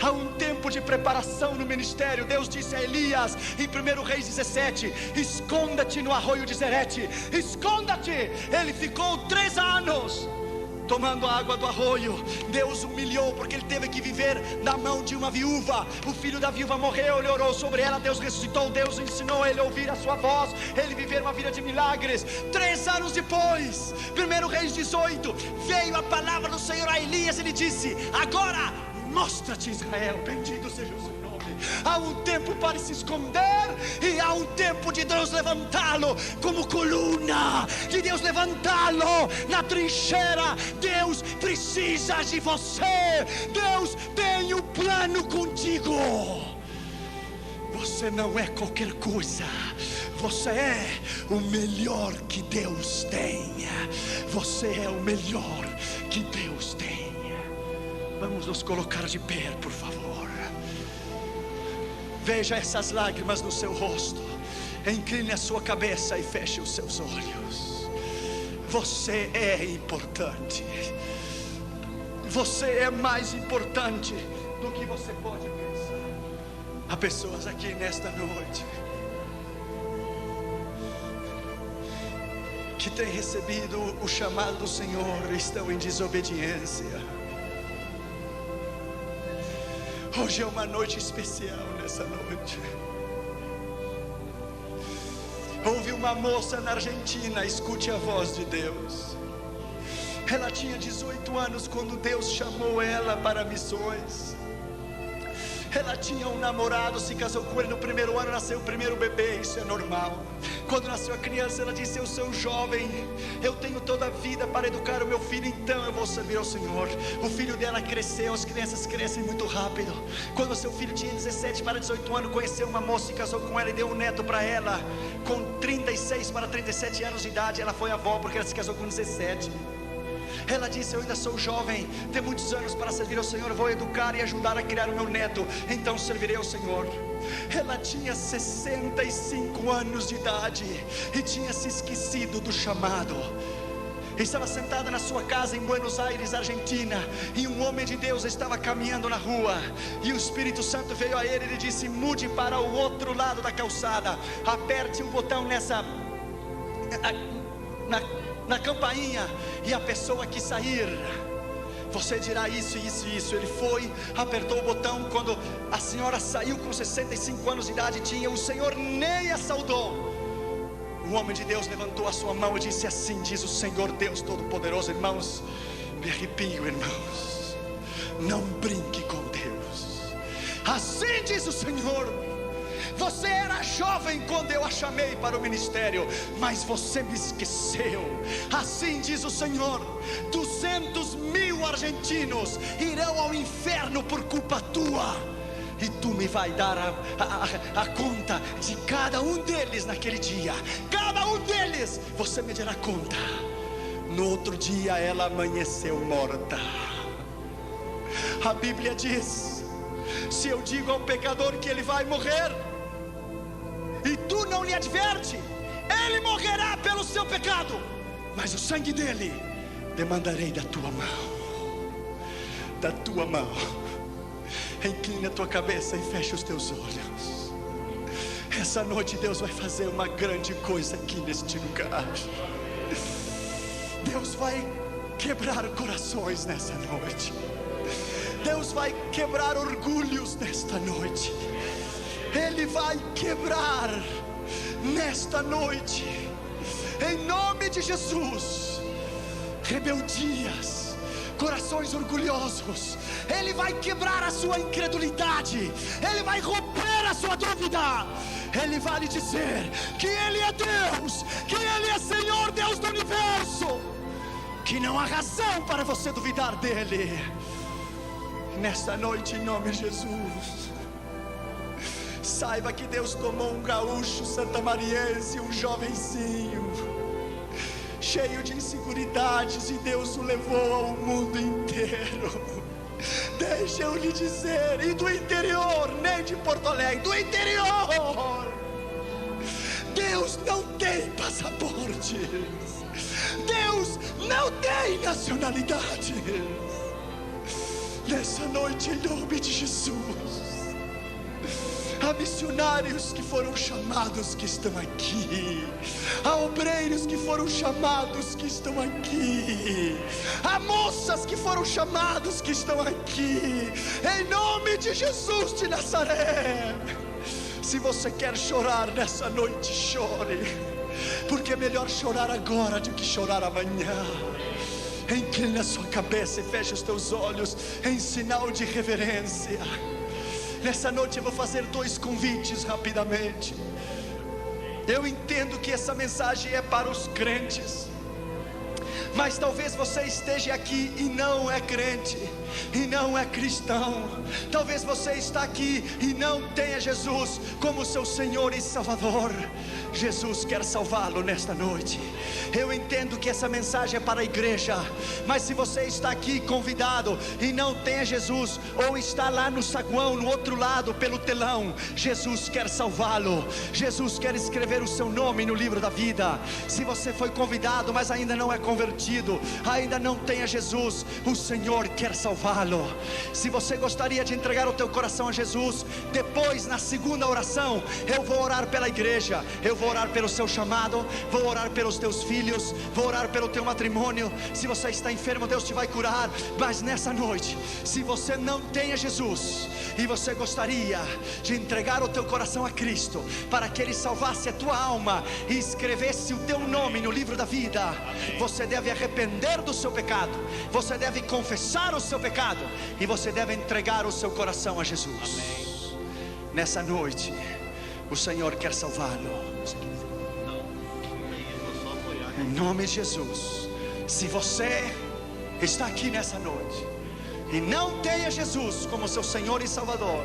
há um tempo de preparação no ministério. Deus disse a Elias em 1 Reis 17: esconda-te no arroio de Zerete, esconda-te. Ele ficou 3 anos tomando a água do arroio. Deus humilhou, porque ele teve que viver na mão de uma viúva. O filho da viúva morreu, ele orou sobre ela, Deus ressuscitou, Deus ensinou ele a ouvir a sua voz, ele viver uma vida de milagres. 3 anos depois, 1 Reis 18, veio a palavra do Senhor a Elias, ele disse: agora mostra-te, Israel, bendito seja o seu nome. Há um tempo para se esconder, e há um tempo de Deus levantá-lo como coluna, de Deus levantá-lo na trincheira. Deus precisa de você, Deus tem um plano contigo. Você não é qualquer coisa, você é o melhor que Deus tem. Você é o melhor que Deus tem. Vamos nos colocar de pé, por favor. Veja essas lágrimas no seu rosto. Incline a sua cabeça e feche os seus olhos. Você é importante. Você é mais importante do que você pode pensar. Há pessoas aqui nesta noite que têm recebido o chamado do Senhor e estão em desobediência. Hoje é uma noite especial. Nessa noite houve uma moça na Argentina, escute a voz de Deus. Ela tinha 18 anos quando Deus chamou ela para missões. Ela tinha um namorado, se casou com ele no primeiro ano, nasceu o primeiro bebê, isso é normal. Quando nasceu a criança, ela disse: eu sou jovem, eu tenho toda a vida para educar o meu filho, então eu vou servir ao Senhor. O filho dela cresceu, as crianças crescem muito rápido. Quando seu filho tinha 17 para 18 anos, conheceu uma moça e casou com ela e deu um neto para ela. Com 36 para 37 anos de idade, ela foi avó, porque ela se casou com 17. Ela disse: eu ainda sou jovem, tenho muitos anos para servir ao Senhor, vou educar e ajudar a criar o meu neto, então servirei ao Senhor. Ela tinha 65 anos de idade e tinha se esquecido do chamado. Estava sentada na sua casa em Buenos Aires, Argentina, e um homem de Deus estava caminhando na rua, e o Espírito Santo veio a ele e disse: mude para o outro lado da calçada, aperte o botão na campainha, e a pessoa que sair, você dirá isso, isso e isso. Ele foi, apertou o botão. Quando a senhora saiu com 65 anos de idade, o Senhor nem a saudou. O homem de Deus levantou a sua mão e disse: assim diz o Senhor Deus Todo-Poderoso. Irmãos, me arrepio, irmãos, não brinque com Deus. Assim diz o Senhor: você era jovem quando eu a chamei para o ministério, mas você me esqueceu. Assim diz o Senhor: 200.000 argentinos irão ao inferno por culpa tua, e tu me vai dar a conta de cada um deles naquele dia. Cada um deles você me dará conta. No outro dia ela amanheceu morta. A Bíblia diz: se eu digo ao pecador que ele vai morrer, e tu não lhe adverte, ele morrerá pelo seu pecado, mas o sangue dele demandarei da tua mão. Da tua mão. Inclina a tua cabeça e fecha os teus olhos. Essa noite Deus vai fazer uma grande coisa aqui neste lugar. Deus vai quebrar corações nessa noite. Deus vai quebrar orgulhos nesta noite. Ele vai quebrar nesta noite, em nome de Jesus, rebeldias, corações orgulhosos. Ele vai quebrar a sua incredulidade, Ele vai romper a sua dúvida. Ele vai lhe dizer que Ele é Deus, que Ele é Senhor, Deus do universo, que não há razão para você duvidar dEle. Nesta noite, em nome de Jesus, saiba que Deus tomou um gaúcho santamariense, um jovencinho, cheio de inseguridades, e Deus o levou ao mundo inteiro. Deixa eu lhe dizer, e do interior, nem de Porto Alegre, do interior, Deus não tem passaporte, Deus não tem nacionalidade. Nessa noite, em nome de Jesus, Há missionários que foram chamados que estão aqui. Há obreiros que foram chamados que estão aqui. Há moças que foram chamados que estão aqui. Em nome de Jesus de Nazaré. Se você quer chorar nessa noite, chore, porque é melhor chorar agora do que chorar amanhã. Inclina a sua cabeça e feche os teus olhos em sinal de reverência. Nessa noite eu vou fazer 2 convites rapidamente. Eu entendo que essa mensagem é para os crentes, mas talvez você esteja aqui e não é crente, e não é cristão. Talvez você está aqui e não tenha Jesus como seu Senhor e Salvador. Jesus quer salvá-lo nesta noite. Eu entendo que essa mensagem é para a igreja, mas se você está aqui convidado e não tem Jesus, ou está lá no saguão, no outro lado, pelo telão, Jesus quer salvá-lo. Jesus quer escrever o seu nome no livro da vida. Se você foi convidado, mas ainda não é convertido, ainda não tem Jesus, o Senhor quer salvá-lo. Se você gostaria de entregar o teu coração a Jesus, depois na segunda oração, eu vou orar pela igreja, eu vou orar pelo seu chamado, vou orar pelos teus filhos, vou orar pelo teu matrimônio. Se você está enfermo, Deus te vai curar. Mas nessa noite, se você não tem a Jesus e você gostaria de entregar o teu coração a Cristo, para que Ele salvasse a tua alma e escrevesse o teu nome no livro da vida, você deve arrepender do seu pecado, você deve confessar o seu pecado, e você deve entregar o seu coração a Jesus. Nessa noite, o Senhor quer salvá-lo. Em nome de Jesus. Se você está aqui nessa noite e não tem a Jesus como seu Senhor e Salvador,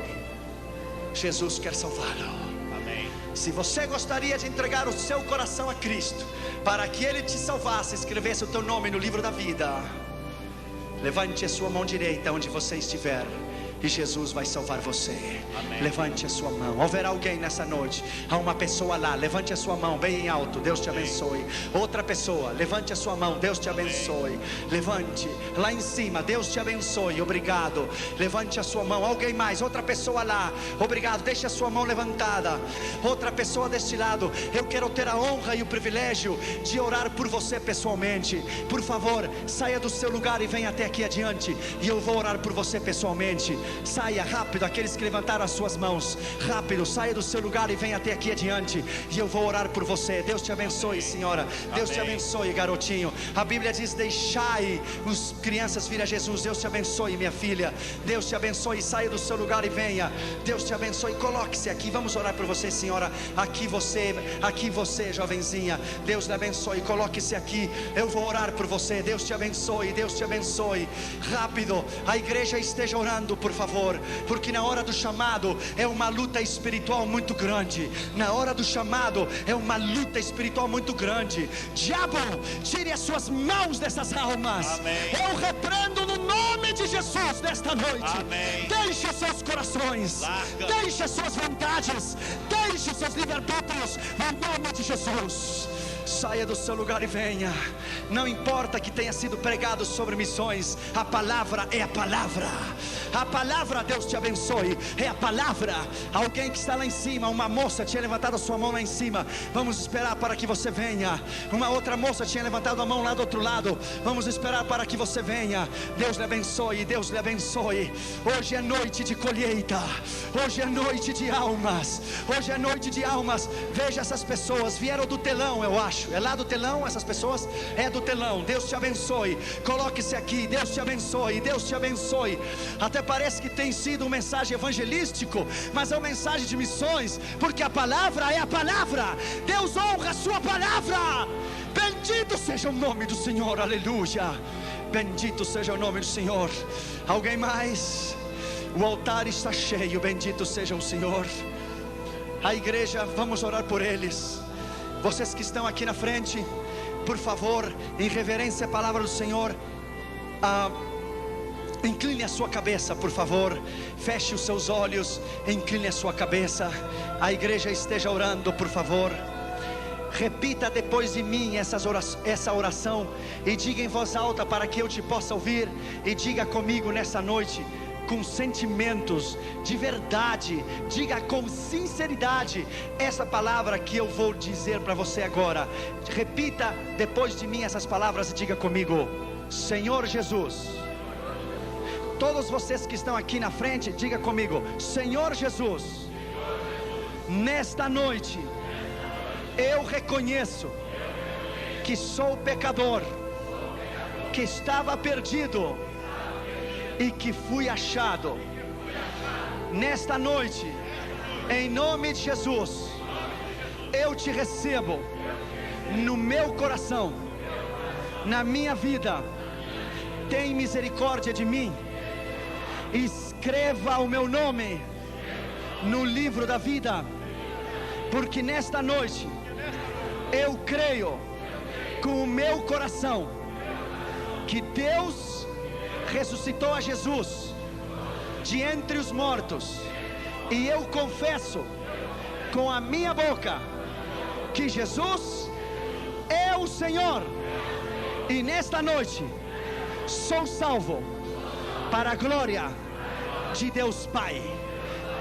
Jesus quer salvá-lo. Se você gostaria de entregar o seu coração a Cristo, para que Ele te salvasse, escrevesse o teu nome no livro da vida, levante a sua mão direita onde você estiver, e Jesus vai salvar você. Levante a sua mão. Haverá alguém nessa noite, há uma pessoa lá, levante a sua mão bem em alto, Deus te abençoe. Outra pessoa, levante a sua mão, Deus te abençoe. Levante, lá em cima, Deus te abençoe, obrigado. Levante a sua mão, alguém mais, outra pessoa lá, obrigado, deixe a sua mão levantada. Outra pessoa deste lado, eu quero ter a honra e o privilégio de orar por você pessoalmente. Por favor, saia do seu lugar e venha até aqui adiante, e eu vou orar por você pessoalmente. Saia rápido, aqueles que levantaram as suas mãos, rápido, saia do seu lugar e venha até aqui adiante, e eu vou orar por você. Deus te abençoe, senhora. Deus te abençoe, garotinho. A Bíblia diz: deixai as crianças vir a Jesus. Deus te abençoe, minha filha. Deus te abençoe, saia do seu lugar e venha. Deus te abençoe, coloque-se aqui, vamos orar por você, senhora. Aqui você, jovenzinha. Deus te abençoe, coloque-se aqui, eu vou orar por você. Deus te abençoe, Deus te abençoe. Rápido, a igreja esteja orando, por favor, porque na hora do chamado é uma luta espiritual muito grande. Na hora do chamado é uma luta espiritual muito grande. Diabo, tire as suas mãos dessas almas. Eu repreendo no nome de Jesus nesta noite. Deixe os seus corações, deixe as suas vontades, deixe os seus livre-arbítrios no nome de Jesus. Saia do seu lugar e venha. Não importa que tenha sido pregado sobre missões, a palavra é a palavra. A palavra, Deus te abençoe, é a palavra. Alguém que está lá em cima, uma moça tinha levantado a sua mão lá em cima, vamos esperar para que você venha. Uma outra moça tinha levantado a mão lá do outro lado, vamos esperar para que você venha. Deus lhe abençoe, Deus lhe abençoe. Hoje é noite de colheita, hoje é noite de almas, hoje é noite de almas. Veja, essas pessoas vieram do telão, eu acho. É lá do telão, essas pessoas? É do telão. Deus te abençoe, coloque-se aqui. Deus te abençoe, Deus te abençoe. Até parece que tem sido uma mensagem evangelístico, mas é uma mensagem de missões, porque a palavra é a palavra. Deus honra a sua palavra. Bendito seja o nome do Senhor, aleluia. Bendito seja o nome do Senhor. Alguém mais? O altar está cheio, bendito seja o Senhor. A igreja, vamos orar por eles. Vocês que estão aqui na frente, por favor, em reverência à palavra do Senhor, incline a sua cabeça, por favor. Feche os seus olhos, incline a sua cabeça. A igreja esteja orando, por favor. Repita depois de mim essa oração e diga em voz alta para que eu te possa ouvir. E diga comigo nessa noite, com sentimentos, de verdade, diga com sinceridade essa palavra que eu vou dizer para você agora. Repita depois de mim essas palavras e diga comigo: Senhor Jesus. Todos vocês que estão aqui na frente, diga comigo: Senhor Jesus, nesta noite eu reconheço que sou pecador, que estava perdido e que fui achado. Nesta noite, em nome de Jesus, eu te recebo no meu coração, na minha vida. Tem misericórdia de mim. Escreva o meu nome no livro da vida, porque nesta noite eu creio com o meu coração que Deus ressuscitou a Jesus de entre os mortos, e eu confesso com a minha boca que Jesus é o Senhor, e nesta noite sou salvo para a glória de Deus Pai.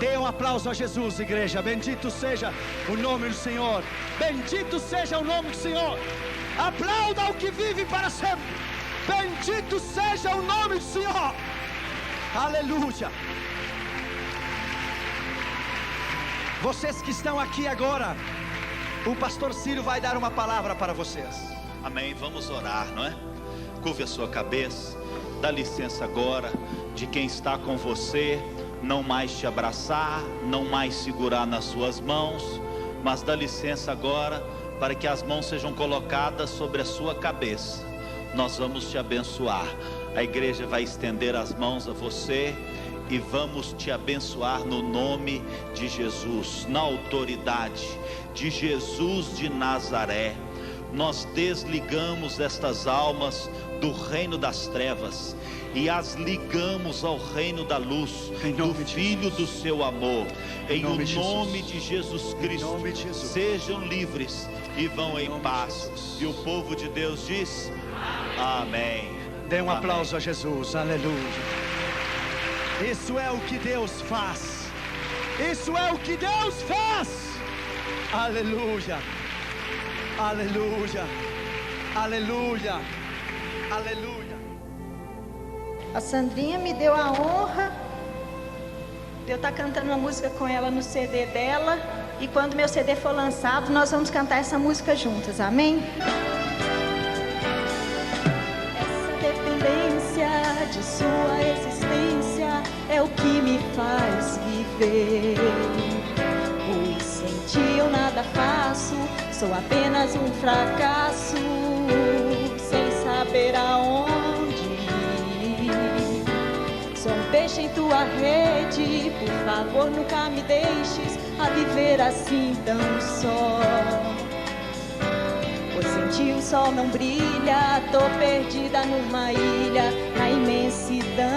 Dê um aplauso a Jesus, igreja. Bendito seja o nome do Senhor. Bendito seja o nome do Senhor. Aplauda o que vive para sempre. Bendito seja o nome do Senhor. Aleluia. Vocês que estão aqui agora, o pastor Ciro vai dar uma palavra para vocês. Amém, vamos orar, não é? Curve a sua cabeça. Dá licença agora de quem está com você, não mais te abraçar, não mais segurar nas suas mãos, mas dá licença agora para que as mãos sejam colocadas sobre a sua cabeça. Nós vamos te abençoar. A igreja vai estender as mãos a você e vamos te abençoar no nome de Jesus, na autoridade de Jesus de Nazaré. Nós desligamos estas almas do reino das trevas e as ligamos ao reino da luz, do Filho do seu amor. Em o nome de Jesus Cristo, sejam livres e vão em paz. E o povo de Deus diz: amém. Dê um aplauso a Jesus, aleluia. Isso é o que Deus faz. Isso é o que Deus faz. Aleluia. Aleluia. Aleluia. Aleluia. A Sandrinha me deu a honra de eu estar cantando uma música com ela no CD dela. E quando meu CD for lançado, nós vamos cantar essa música juntas, amém? Essa dependência de sua existência é o que me faz viver. Pois sem ti eu nada faço, sou apenas um fracasso, sem saber aonde ir. Sou um peixe em tua rede, por favor nunca me deixes a viver assim tão só. Pois sem ti o sol não brilha, tô perdida numa ilha, na imensidão.